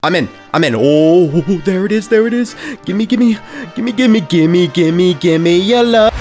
I'm in. Oh, there it is. Gimme your love.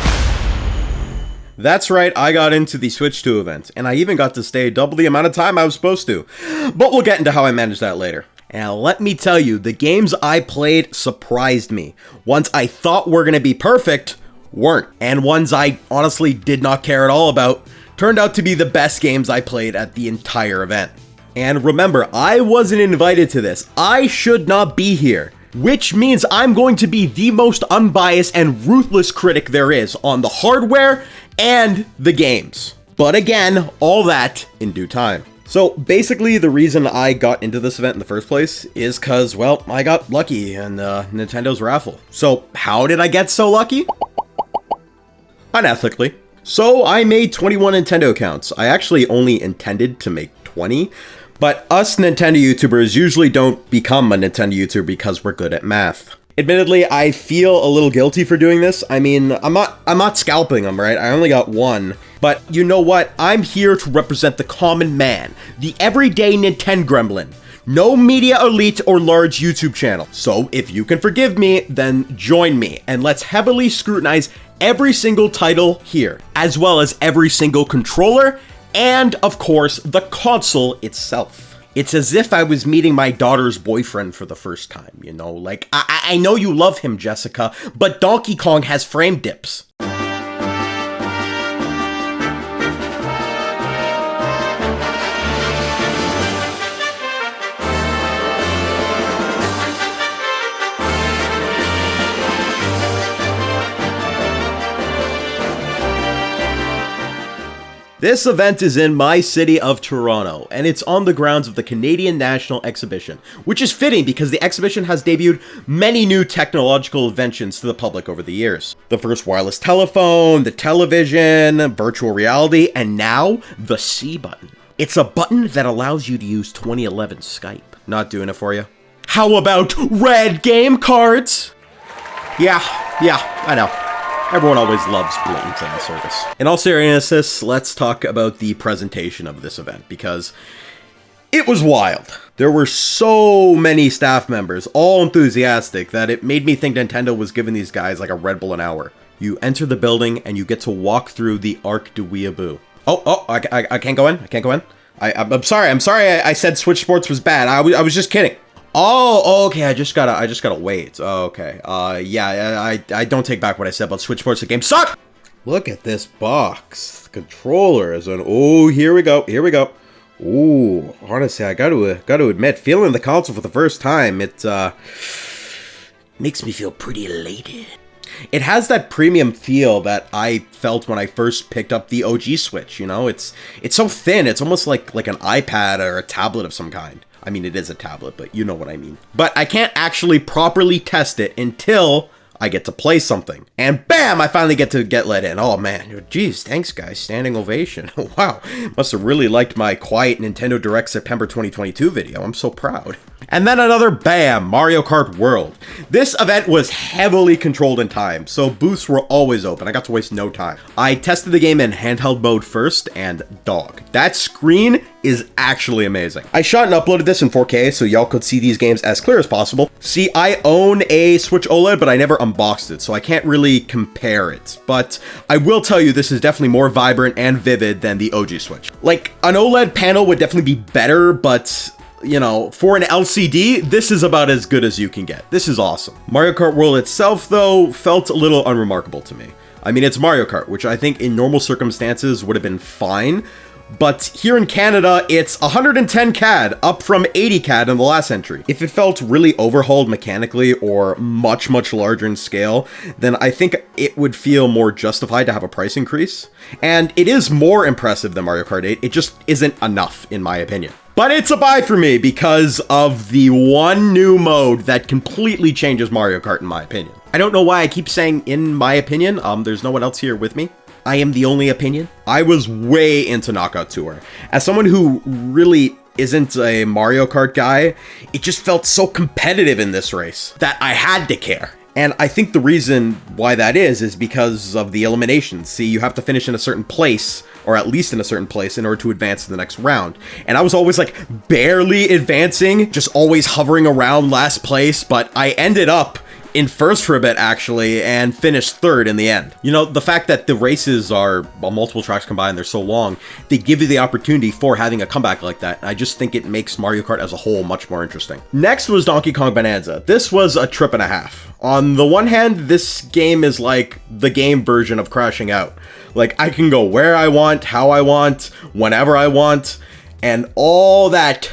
That's right, I got into the Switch 2 event, and I even got to stay double the amount of time I was supposed to. But we'll get into how I managed that later. And let me tell you, the games I played surprised me. Ones I thought were gonna be perfect, weren't. And ones I honestly did not care at all about, turned out to be the best games I played at the entire event. And remember, I wasn't invited to this. I should not be here. Which means I'm going to be the most unbiased and ruthless critic there is on the hardware and the games. But again, all that in due time. So basically the reason I got into this event in the first place is because, well, I got lucky in Nintendo's raffle. So how did I get so lucky? Unethically. So I made 21 Nintendo accounts. I actually only intended to make 20. But us Nintendo YouTubers usually don't become a Nintendo YouTuber because we're good at math. Admittedly, I feel a little guilty for doing this. I mean, I'm not scalping them, right? I only got one. But you know what? I'm here to represent the common man, the everyday Nintendo gremlin. No media elite or large YouTube channel. So if you can forgive me, then join me and let's heavily scrutinize every single title here, as well as every single controller and, of course, the console itself. It's as if I was meeting my daughter's boyfriend for the first time, you know? Like, I know you love him, Jessica, but Donkey Kong has frame dips. This event is in my city of Toronto, and it's on the grounds of the Canadian National Exhibition, which is fitting because the exhibition has debuted many new technological inventions to the public over the years. The first wireless telephone, the television, virtual reality, and now the C button. It's a button that allows you to use 2011 Skype. Not doing it for you? How about red game cards? Yeah, I know. Everyone always loves blatant fan service. In all seriousness, let's talk about the presentation of this event, because it was wild. There were so many staff members, all enthusiastic, that it made me think Nintendo was giving these guys like a Red Bull an hour. You enter the building and you get to walk through the Arc de Weeaboo. I can't go in? I'm sorry I said Switch Sports was bad. I was just kidding. Oh, okay, I just gotta wait. Oh, okay. Yeah, I don't take back what I said about Switch Sports. The game suck! Look at this box. The controller is on. Oh, here we go. Ooh, honestly, I gotta admit, feeling the console for the first time, it, makes me feel pretty elated. It has that premium feel that I felt when I first picked up the OG Switch, you know? It's so thin, it's almost like an iPad or a tablet of some kind. I mean, it is a tablet, but you know what I mean. But I can't actually properly test it until I get to play something. And bam, I finally get let in. Oh man, geez, thanks guys, standing ovation. Wow, must have really liked my quiet Nintendo Direct September 2022 video. I'm so proud. And then another bam, Mario Kart World. This event was heavily controlled in time, so booths were always open. I got to waste no time. I tested the game in handheld mode first, and dog, that screen is actually amazing. I shot and uploaded this in 4K so y'all could see these games as clear as possible. See, I own a Switch OLED, but I never unboxed it, so I can't really compare it. But I will tell you, this is definitely more vibrant and vivid than the OG Switch. Like, an OLED panel would definitely be better, but you know, for an LCD, this is about as good as you can get. This is awesome. Mario Kart World itself, though, felt a little unremarkable to me. I mean, it's Mario Kart, which I think in normal circumstances would have been fine, but here in Canada, it's 110 CAD, up from 80 CAD in the last entry. If it felt really overhauled mechanically or much larger in scale, then I think it would feel more justified to have a price increase. And it is more impressive than Mario Kart 8, it just isn't enough, in my opinion. But it's a buy for me because of the one new mode that completely changes Mario Kart, in my opinion. I don't know why I keep saying in my opinion. There's no one else here with me. I am the only opinion. I was way into Knockout Tour. As someone who really isn't a Mario Kart guy, it just felt so competitive in this race that I had to care. And I think the reason why that is because of the eliminations. See, you have to finish in a certain place, or at least in a certain place, in order to advance to the next round. And I was always like barely advancing, just always hovering around last place, but I ended up in first for a bit, actually, and finished third in the end. You know, the fact that the races are, well, multiple tracks combined, they're so long, they give you the opportunity for having a comeback like that. I just think it makes Mario Kart as a whole much more interesting. Next was Donkey Kong Bonanza. This was a trip and a half. On the one hand, this game is like the game version of Crashing Out. Like, I can go where I want, how I want, whenever I want, and all that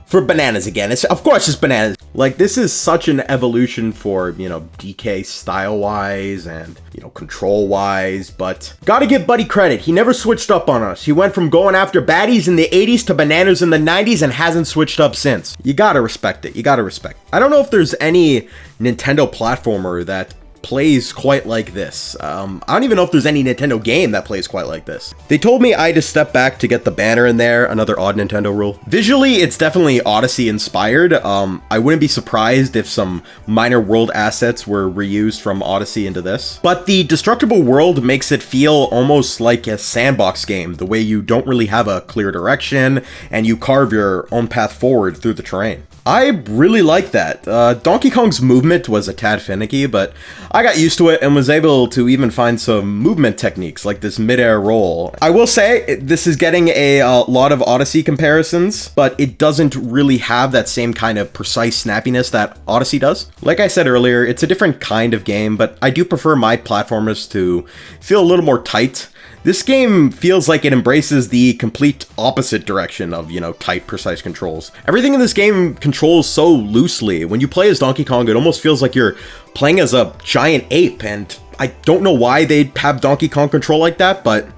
for bananas again. Of course it's bananas. Like, this is such an evolution for, you know, DK style-wise and, you know, control-wise, but gotta give Buddy credit. He never switched up on us. He went from going after baddies in the 80s to bananas in the 90s and hasn't switched up since. You gotta respect it. You gotta respect it. I don't know if there's any Nintendo platformer that plays quite like this. I don't even know if there's any Nintendo game that plays quite like this. They told me I had to step back to get the banner in there, another odd Nintendo rule. Visually, it's definitely Odyssey inspired. I wouldn't be surprised if some minor world assets were reused from Odyssey into this. But the destructible world makes it feel almost like a sandbox game, the way you don't really have a clear direction and you carve your own path forward through the terrain. I really like that. Donkey Kong's movement was a tad finicky, but I got used to it and was able to even find some movement techniques like this mid-air roll. I will say, this is getting a lot of Odyssey comparisons, but it doesn't really have that same kind of precise snappiness that Odyssey does. Like I said earlier, it's a different kind of game, but I do prefer my platformers to feel a little more tight. This game feels like it embraces the complete opposite direction of, you know, tight, precise controls. Everything in this game controls so loosely. When you play as Donkey Kong, it almost feels like you're playing as a giant ape, and I don't know why they'd have Donkey Kong control like that, but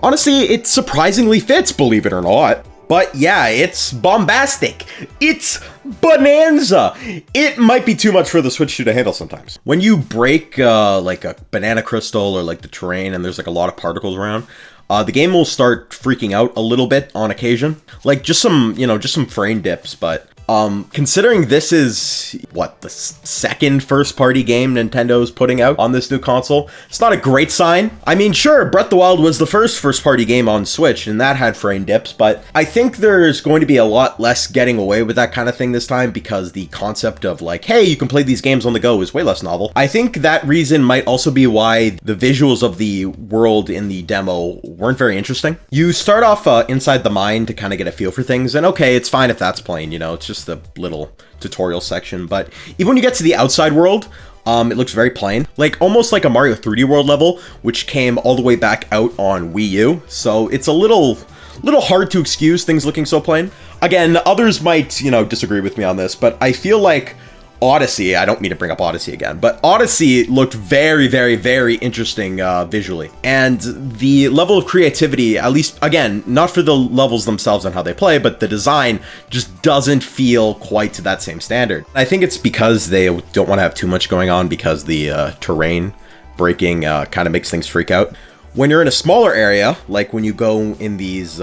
honestly, it surprisingly fits, believe it or not. But yeah, it's bombastic. It's bonanza. It might be too much for the Switch 2 to handle sometimes. When you break like a banana crystal or like the terrain and there's like a lot of particles around, the game will start freaking out a little bit on occasion. Like just some, you know, just some frame dips, but considering this is, what, the second first-party game Nintendo's putting out on this new console, it's not a great sign. I mean, sure, Breath of the Wild was the first first-party game on Switch, and that had frame dips, but I think there's going to be a lot less getting away with that kind of thing this time because the concept of, like, hey, you can play these games on the go is way less novel. I think that reason might also be why the visuals of the world in the demo weren't very interesting. You start off inside the mine to kind of get a feel for things, and okay, it's fine if that's plain, you know, it's just the little tutorial section, but even when you get to the outside world, it looks very plain, like almost like a Mario 3D World level, which came all the way back out on Wii U, so it's a little hard to excuse things looking so plain. Again, others might, you know, disagree with me on this, but I feel like Odyssey, I don't mean to bring up Odyssey again, but Odyssey looked very, very, very interesting visually. And the level of creativity, at least, again, not for the levels themselves and how they play, but the design just doesn't feel quite to that same standard. I think it's because they don't want to have too much going on because the terrain breaking kind of makes things freak out. When you're in a smaller area, like when you go in these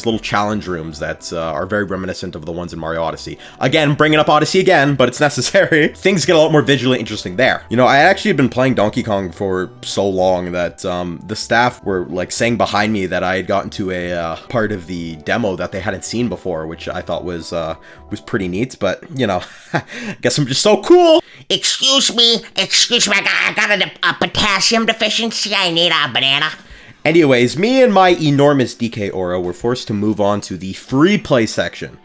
little challenge rooms that are very reminiscent of the ones in Mario Odyssey. Again, bringing up Odyssey again, but it's necessary. Things get a lot more visually interesting there. You know, I actually had been playing Donkey Kong for so long that the staff were like saying behind me that I had gotten to a part of the demo that they hadn't seen before, which I thought was pretty neat, but you know, I guess I'm just so cool. Excuse me, I got a potassium deficiency, I need a banana. Anyways, me and my enormous DK aura were forced to move on to the free play section.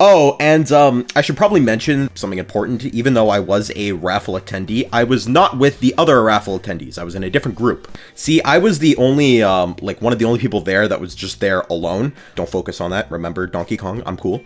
Oh, and I should probably mention something important. Even though I was a raffle attendee, I was not with the other raffle attendees. I was in a different group. See, I was the only, like one of the only people there that was just there alone. Don't focus on that. Remember, Donkey Kong, I'm cool.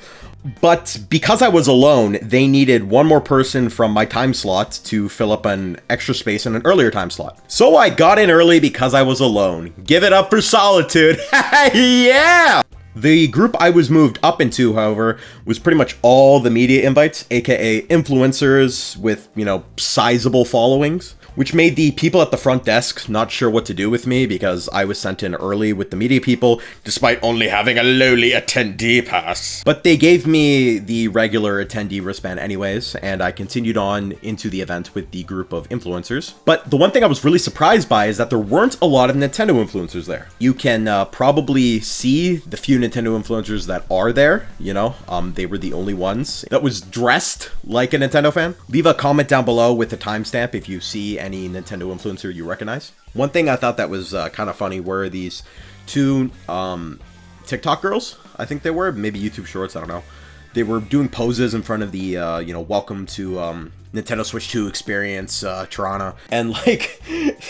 But because I was alone, they needed one more person from my time slot to fill up an extra space in an earlier time slot. So I got in early because I was alone. Give it up for Solitude. Yeah! The group I was moved up into, however, was pretty much all the media invites, aka influencers with, you know, sizable followings. which made the people at the front desk not sure what to do with me because I was sent in early with the media people, despite only having a lowly attendee pass. But they gave me the regular attendee wristband anyways, and I continued on into the event with the group of influencers. But the one thing I was really surprised by is that there weren't a lot of Nintendo influencers there. You can probably see the few Nintendo influencers that are there, you know, they were the only ones that was dressed like a Nintendo fan. Leave a comment down below with a timestamp if you see any Nintendo influencer you recognize. One thing I thought that was kind of funny were these two TikTok girls, I think they were, maybe YouTube Shorts, I don't know. They were doing poses in front of the, you know, welcome to Nintendo Switch 2 experience, Toronto. And like,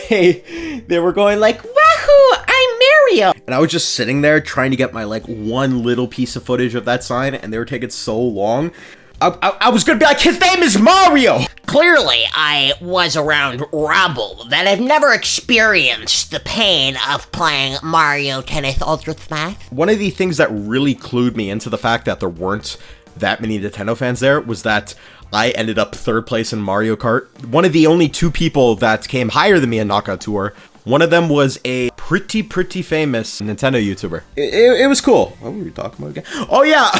they were going like, wahoo, I'm Mario. And I was just sitting there trying to get my like one little piece of footage of that sign, and they were taking so long. I was gonna be like, his name is Mario! Clearly, I was around rubble that I've never experienced the pain of playing Mario Tennis Ultra Smash. One of the things that really clued me into the fact that there weren't that many Nintendo fans there was that I ended up 3rd place in Mario Kart. One of the only 2 people that came higher than me in Knockout Tour. One of them was a pretty famous Nintendo YouTuber. It was cool. What were we talking about again? Oh yeah,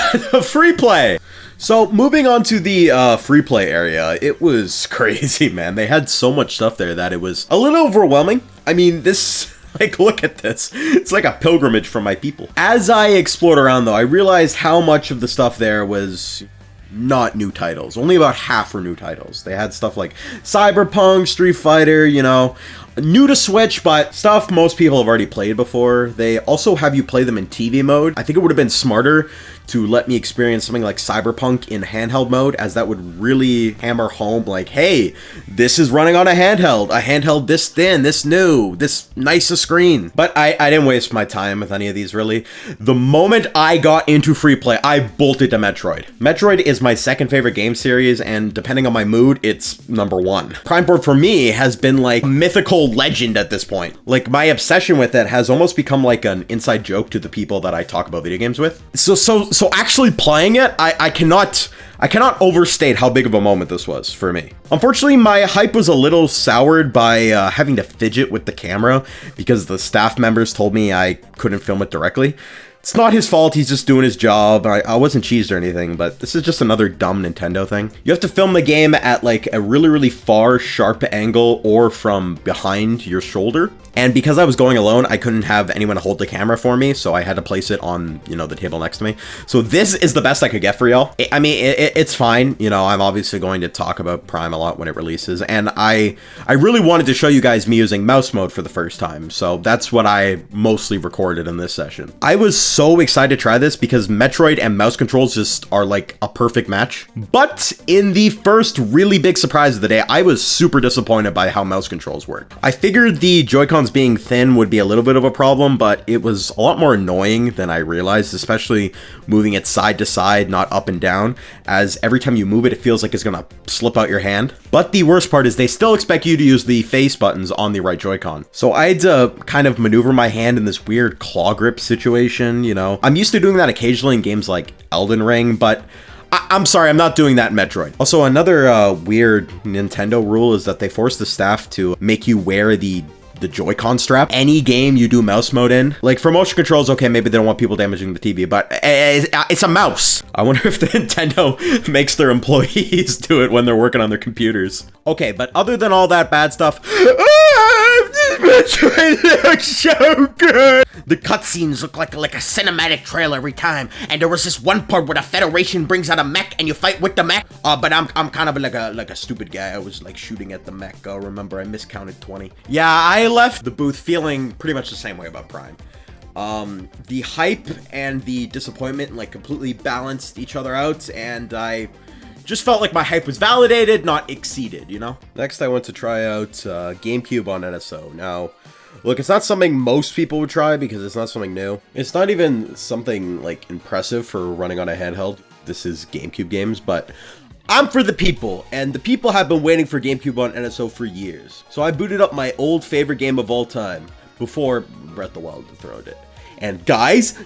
free play. So moving on to the free play area, it was crazy, man. They had so much stuff there that it was a little overwhelming. I mean, this, like, look at this. It's like a pilgrimage for my people. As I explored around though, I realized how much of the stuff there was not new titles. Only about half were new titles. They had stuff like Cyberpunk, Street Fighter, you know, new to Switch, but stuff most people have already played before. They also have you play them in TV mode. I think it would have been smarter to let me experience something like Cyberpunk in handheld mode, as that would really hammer home like, hey, this is running on a handheld this thin, this new, this nicer screen. But I didn't waste my time with any of these, really. The moment I got into free play, I bolted to Metroid. Metroid is my second favorite game series, and depending on my mood, it's number 1. Prime Board for me has been like mythical legend at this point. Like, my obsession with it has almost become like an inside joke to the people that I talk about video games with. So actually playing it, I cannot overstate how big of a moment this was for me. Unfortunately, my hype was a little soured by having to fidget with the camera because the staff members told me I couldn't film it directly. It's not his fault, he's just doing his job. I wasn't cheesed or anything, but this is just another dumb Nintendo thing. You have to film the game at like a really far, sharp angle or from behind your shoulder. And because I was going alone, I couldn't have anyone hold the camera for me, so I had to place it on, you know, the table next to me. So this is the best I could get for y'all. I mean, it's fine. You know, I'm obviously going to talk about Prime a lot when it releases, and I really wanted to show you guys me using mouse mode for the first time, so that's what I mostly recorded in this session. I was so excited to try this because Metroid and mouse controls just are like a perfect match. But in the first really big surprise of the day, I was super disappointed by how mouse controls work. I figured the Joy-Cons being thin would be a little bit of a problem, but it was a lot more annoying than I realized, especially moving it side to side, not up and down, as every time you move it, it feels like it's gonna slip out your hand. But the worst part is they still expect you to use the face buttons on the right Joy-Con. So I had to kind of maneuver my hand in this weird claw grip situation, you know. I'm used to doing that occasionally in games like Elden Ring, but I'm sorry, I'm not doing that in Metroid. Also, another weird Nintendo rule is that they force the staff to make you wear the Joy-Con strap any game you do mouse mode in. Like, for motion controls, okay, maybe they don't want people damaging the TV, but it's a mouse. I wonder if the Nintendo makes their employees do it when they're working on their computers. Okay, but other than all that bad stuff, Metroid looks so good. The cutscenes look like a cinematic trailer every time, and there was this one part where the Federation brings out a mech and you fight with the mech. But I'm kind of like a stupid guy. I was like shooting at the mech. Remember, I miscounted 20. Yeah, I left the booth feeling pretty much the same way about Prime. The hype and the disappointment like completely balanced each other out, and I just felt like my hype was validated, not exceeded, you know? Next, I went to try out GameCube on NSO. Now, look, it's not something most people would try because it's not something new. It's not even something, like, impressive for running on a handheld. This is GameCube games, but I'm for the people, and the people have been waiting for GameCube on NSO for years. So I booted up my old favorite game of all time, before Breath of the Wild dethroned it. And guys,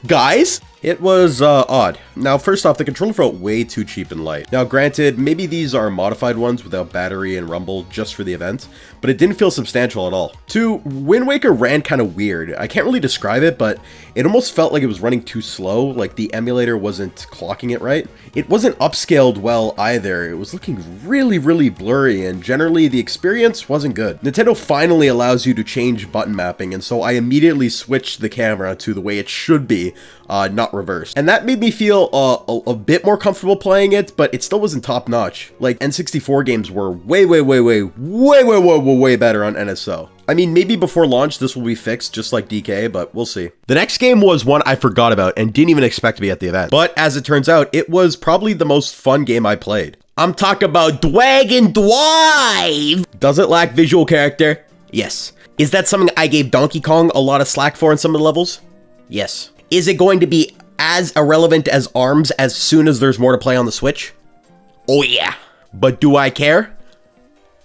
It was odd. Now, first off, the controller felt way too cheap and light. Now, granted, maybe these are modified ones without battery and rumble just for the event, but it didn't feel substantial at all. 2, Wind Waker ran kind of weird. I can't really describe it, but it almost felt like it was running too slow, like the emulator wasn't clocking it right. It wasn't upscaled well either. It was looking really, really blurry, and generally the experience wasn't good. Nintendo finally allows you to change button mapping, and so I immediately switched the camera to the way it should be, not reversed. And that made me feel a bit more comfortable playing it, but it still wasn't top notch. Like, N64 games were way better on NSO. I mean, maybe before launch this will be fixed just like DK, but we'll see. The next game was one I forgot about and didn't even expect to be at the event. But as it turns out, it was probably the most fun game I played. I'm talking about Dragon Drive! Does it lack visual character? Yes. Is that something I gave Donkey Kong a lot of slack for in some of the levels? Yes. Is it going to be as irrelevant as ARMS as soon as there's more to play on the Switch? Oh yeah. But do I care?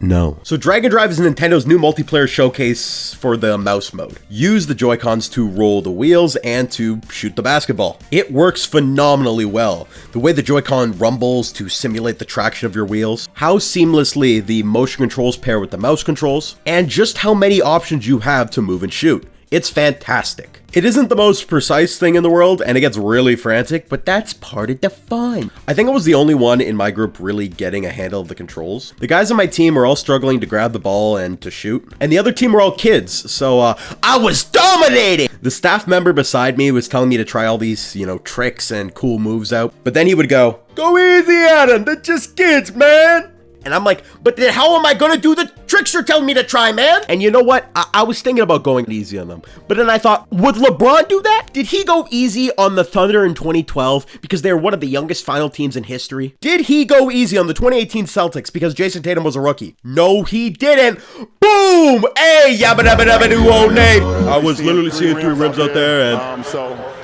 No. So Dragon Drive is Nintendo's new multiplayer showcase for the mouse mode. Use the Joy-Cons to roll the wheels and to shoot the basketball. It works phenomenally well. The way the Joy-Con rumbles to simulate the traction of your wheels, how seamlessly the motion controls pair with the mouse controls, and just how many options you have to move and shoot. It's fantastic. It isn't the most precise thing in the world, and it gets really frantic, but that's part of the fun. I think I was the only one in my group really getting a handle of the controls. The guys on my team were all struggling to grab the ball and to shoot, and the other team were all kids, so I was dominating! The staff member beside me was telling me to try all these, tricks and cool moves out, but then he would go easy at them, they're just kids, man! And I'm like, but then how am I gonna do the tricks you're telling me to try, man? And you know what? I was thinking about going easy on them. But then I thought, would LeBron do that? Did he go easy on the Thunder in 2012 because they're one of the youngest final teams in history? Did he go easy on the 2018 Celtics because Jason Tatum was a rookie? No, he didn't. Boom! Hey, yabba dabba dabba doo old name. I was literally seeing 3 rims out there and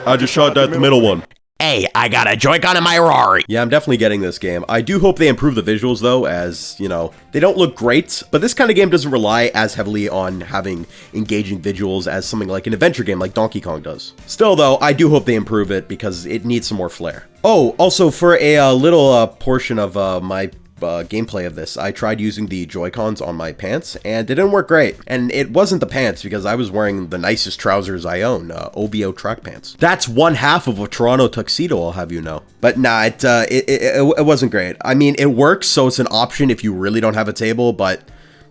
I just shot that the middle one. Hey, I got a Joy-Con in my Rari. Yeah, I'm definitely getting this game. I do hope they improve the visuals though, as, they don't look great, but this kind of game doesn't rely as heavily on having engaging visuals as something like an adventure game like Donkey Kong does. Still though, I do hope they improve it because it needs some more flair. Oh, also for a little portion of my gameplay of this, I tried using the Joy-Cons on my pants and it didn't work great. And it wasn't the pants because I was wearing the nicest trousers I own, OVO track pants. That's one half of a Toronto tuxedo, I'll have you know. But nah, it wasn't great. I mean, it works, so it's an option if you really don't have a table, but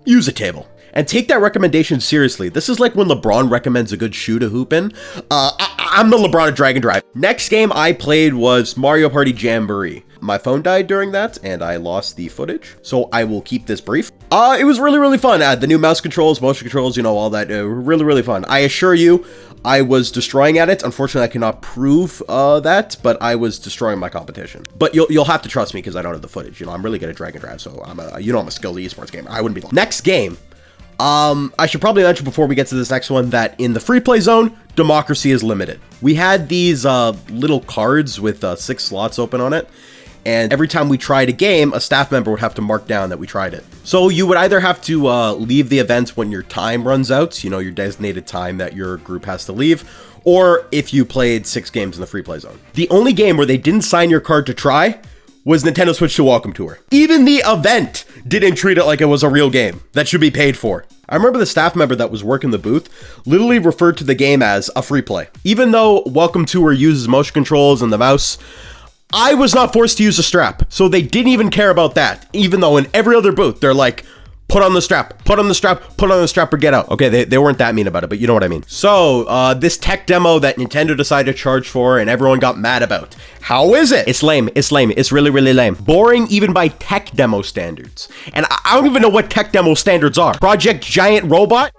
use a table. And take that recommendation seriously. This is like when LeBron recommends a good shoe to hoop in. I'm the LeBron of Dragon Drive. Next game I played was Mario Party Jamboree. My phone died during that, and I lost the footage, so I will keep this brief. It was really, really fun. The new mouse controls, motion controls, all that. Really, really fun. I assure you, I was destroying at it. Unfortunately, I cannot prove that, but I was destroying my competition. But you'll have to trust me because I don't have the footage. I'm really good at Dragon Drive, so I'm a skilled esports gamer. I wouldn't be. Next game. I should probably mention before we get to this next one that in the free play zone, democracy is limited. We had these little cards with 6 slots open on it, and every time we tried a game, a staff member would have to mark down that we tried it. So you would either have to leave the event when your time runs out, your designated time that your group has to leave, or if you played 6 games in the free play zone. The only game where they didn't sign your card to try was Nintendo Switch 2 Welcome Tour. Even the event didn't treat it like it was a real game that should be paid for. I remember the staff member that was working the booth literally referred to the game as a free play. Even though Welcome Tour uses motion controls and the mouse, I was not forced to use a strap, so they didn't even care about that. Even though in every other booth, they're like, put on the strap, put on the strap, put on the strap, or get out. Okay, they weren't that mean about it, but you know what I mean. So, this tech demo that Nintendo decided to charge for and everyone got mad about. How is it? It's lame. It's lame. It's really, really lame. Boring even by tech demo standards. And I don't even know what tech demo standards are. Project Giant Robot?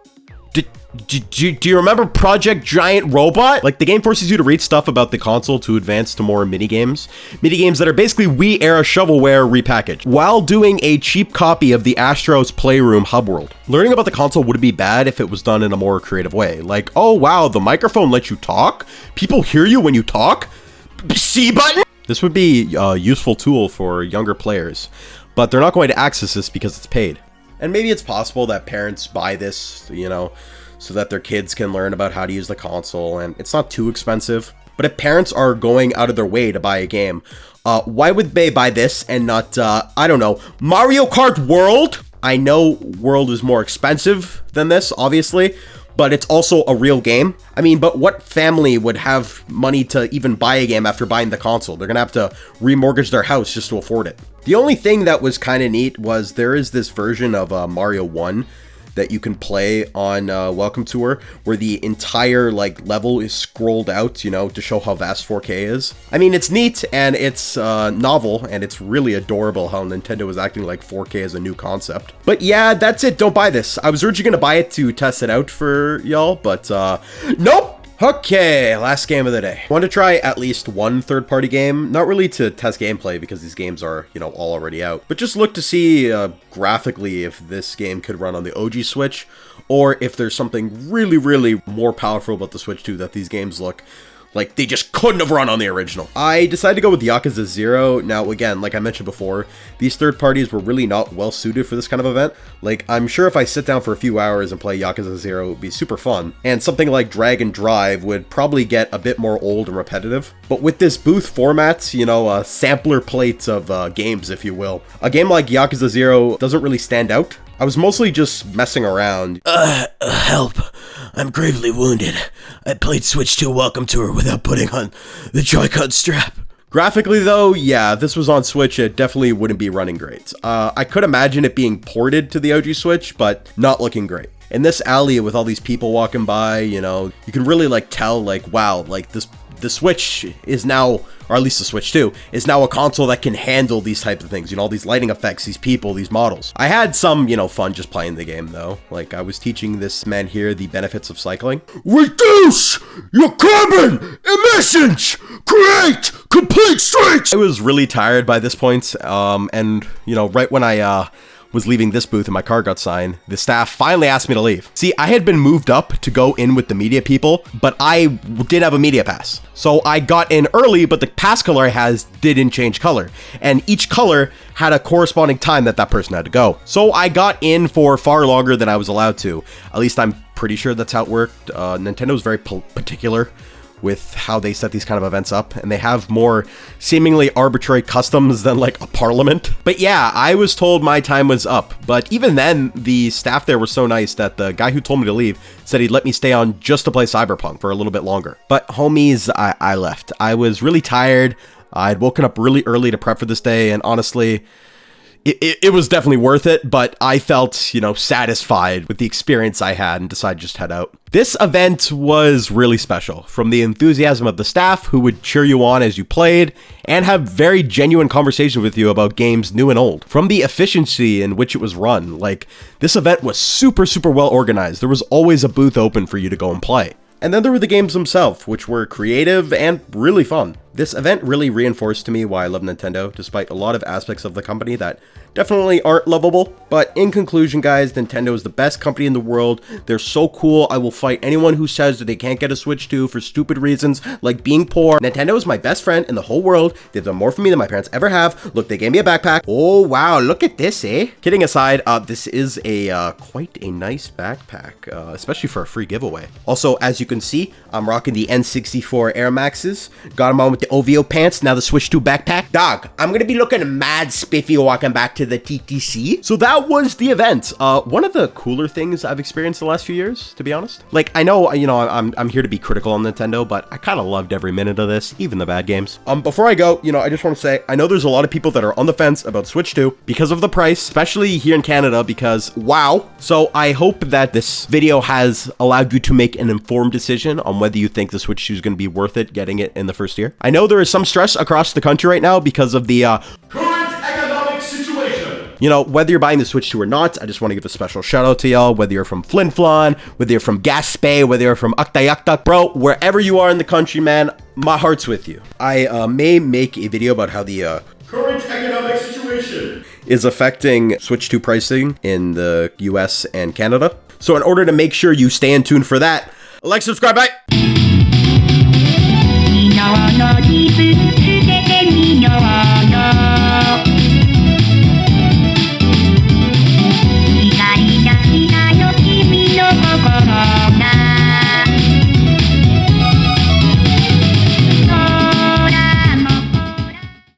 Do you remember Project Giant Robot? Like, the game forces you to read stuff about the console to advance to more minigames. Minigames that are basically Wii-era shovelware repackaged, while doing a cheap copy of the Astro's Playroom hub world. Learning about the console wouldn't be bad if it was done in a more creative way. Like, oh wow, the microphone lets you talk? People hear you when you talk? C button? This would be a useful tool for younger players, but they're not going to access this because it's paid. And maybe it's possible that parents buy this, so that their kids can learn about how to use the console, and it's not too expensive. But if parents are going out of their way to buy a game, why would they buy this and not, I don't know, Mario Kart World? I know World is more expensive than this, obviously, but it's also a real game. I mean, but what family would have money to even buy a game after buying the console? They're gonna have to remortgage their house just to afford it. The only thing that was kind of neat was there is this version of Mario 1 that you can play on Welcome Tour, where the entire level is scrolled out, you know, to show how vast 4K is. I mean, it's neat and it's novel and it's really adorable how Nintendo is acting like 4K is a new concept. But yeah, that's it. Don't buy this. I was originally gonna buy it to test it out for y'all, but nope. Okay, last game of the day. I want to try at least one third-party game, not really to test gameplay because these games are, you know, all already out, but just look to see graphically if this game could run on the OG Switch, or if there's something really, really more powerful about the Switch 2 that these games look like they just couldn't have run on the original. I decided to go with Yakuza 0. Now, again, like I mentioned before, these third parties were really not well suited for this kind of event. Like, I'm sure if I sit down for a few hours and play Yakuza 0, it would be super fun. And something like Drag and Drive would probably get a bit more old and repetitive. But with this booth format, you know, sampler plates of games, if you will, a game like Yakuza 0 doesn't really stand out. I was mostly just messing around. Help. I'm gravely wounded. I played Switch 2 Welcome Tour without putting on the Joy-Con strap. Graphically though, yeah, if this was on Switch, it definitely wouldn't be running great. I could imagine it being ported to the OG Switch, but not looking great. In this alley with all these people walking by, you know, you can really tell wow, the Switch is now, or at least the Switch 2, is now a console that can handle these types of things, you know, all these lighting effects, these people, these models. I had some, you know, fun just playing the game though. Like, I was teaching this man here the benefits of cycling. Reduce your carbon emissions! Create complete streets! I was really tired by this point, and, you know, right when I, was leaving this booth and my car got signed, the staff finally asked me to leave. See, I had been moved up to go in with the media people, but I didn't have a media pass. So I got in early, but the pass color I had didn't change color. And each color had a corresponding time that that person had to go. So I got in for far longer than I was allowed to. At least I'm pretty sure that's how it worked. Nintendo's very particular with how they set these kind of events up, and they have more seemingly arbitrary customs than a parliament. But yeah, I was told my time was up, but even then, the staff there were so nice that the guy who told me to leave said he'd let me stay on just to play Cyberpunk for a little bit longer. But homies, I left. I was really tired. I'd woken up really early to prep for this day, and honestly, it was definitely worth it, but I felt, you know, satisfied with the experience I had and decided to just head out. This event was really special, from the enthusiasm of the staff who would cheer you on as you played and have very genuine conversations with you about games new and old, from the efficiency in which it was run. Like, this event was super, super well organized. There was always a booth open for you to go and play. And then there were the games themselves, which were creative and really fun. This event really reinforced to me why I love Nintendo, despite a lot of aspects of the company that definitely aren't lovable. But in conclusion, guys, Nintendo is the best company in the world. They're so cool. I will fight anyone who says that they can't get a Switch 2 for stupid reasons, like being poor. Nintendo is my best friend in the whole world. They've done more for me than my parents ever have. Look, they gave me a backpack. Oh, wow, look at this, eh? Kidding aside, this is a quite a nice backpack, especially for a free giveaway. Also, as you can see, I'm rocking the N64 Air Maxes. Got them on with the OVO pants, now the Switch 2 backpack. Dog, I'm gonna be looking mad spiffy walking back to the TTC. So that was the event. One of the cooler things I've experienced the last few years, to be honest. Like, I know, you know, I'm here to be critical on Nintendo, but I kind of loved every minute of this, even the bad games. Before I go, you know, I just want to say, I know there's a lot of people that are on the fence about Switch 2 because of the price, especially here in Canada, because wow. So I hope that this video has allowed you to make an informed decision on whether you think the Switch 2 is going to be worth it getting it in the first year. I know there is some stress across the country right now because of the current economic situation. You know, whether you're buying the Switch 2 or not, I just want to give a special shout out to y'all, whether you're from Flin Flon, whether you're from Gaspé, whether you're from Akdayaktak, bro, wherever you are in the country, man, my heart's with you. I may make a video about how the current economic situation is affecting Switch 2 pricing in the US and Canada. So in order to make sure you stay in tune for that, like, subscribe, bye!光がしたよ君の心が